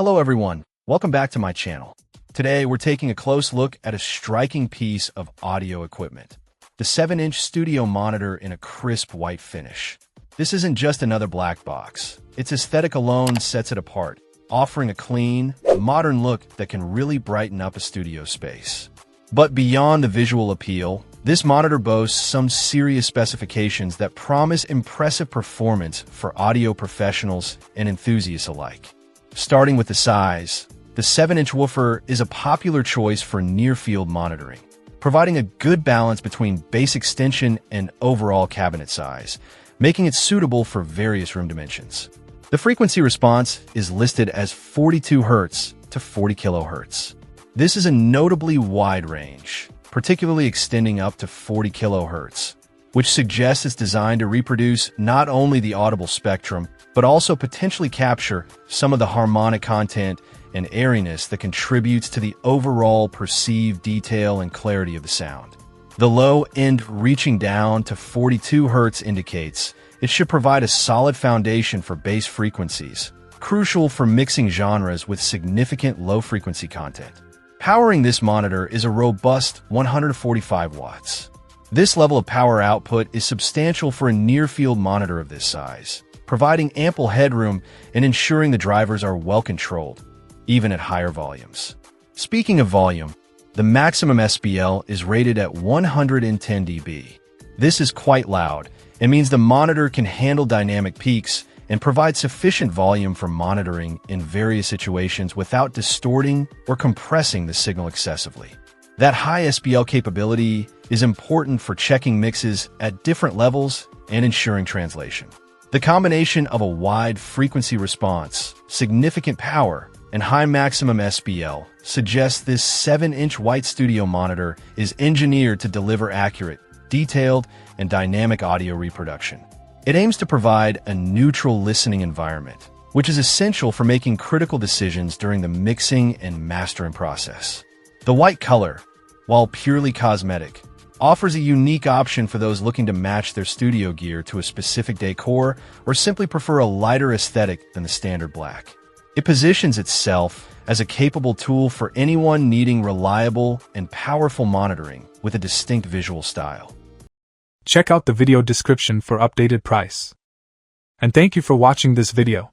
Hello everyone, welcome back to my channel. Today we're taking a close look at a striking piece of audio equipment. The 7-inch studio monitor in a crisp white finish. This isn't just another black box. Its aesthetic alone sets it apart, offering a clean, modern look that can really brighten up a studio space. But beyond the visual appeal, this monitor boasts some serious specifications that promise impressive performance for audio professionals and enthusiasts alike. Starting with the size, the 7-inch woofer is a popular choice for near-field monitoring, providing a good balance between bass extension and overall cabinet size, making it suitable for various room dimensions. The frequency response is listed as 42 Hz to 40 kHz. This is a notably wide range, particularly extending up to 40 kHz, which suggests it's designed to reproduce not only the audible spectrum, but also potentially capture some of the harmonic content and airiness that contributes to the overall perceived detail and clarity of the sound. The low end reaching down to 42 Hz indicates it should provide a solid foundation for bass frequencies, crucial for mixing genres with significant low-frequency content. Powering this monitor is a robust 145 watts. This level of power output is substantial for a near-field monitor of this size, providing ample headroom and ensuring the drivers are well controlled, even at higher volumes. Speaking of volume, the maximum SPL is rated at 110 dB. This is quite loud and means the monitor can handle dynamic peaks and provide sufficient volume for monitoring in various situations without distorting or compressing the signal excessively. That high SPL capability is important for checking mixes at different levels and ensuring translation. The combination of a wide frequency response, significant power, and high maximum SPL suggests this 7-inch white studio monitor is engineered to deliver accurate, detailed, and dynamic audio reproduction. It aims to provide a neutral listening environment, which is essential for making critical decisions during the mixing and mastering process. The white color, while purely cosmetic, offers a unique option for those looking to match their studio gear to a specific decor or simply prefer a lighter aesthetic than the standard black. It positions itself as a capable tool for anyone needing reliable and powerful monitoring with a distinct visual style. Check out the video description for updated price. And thank you for watching this video.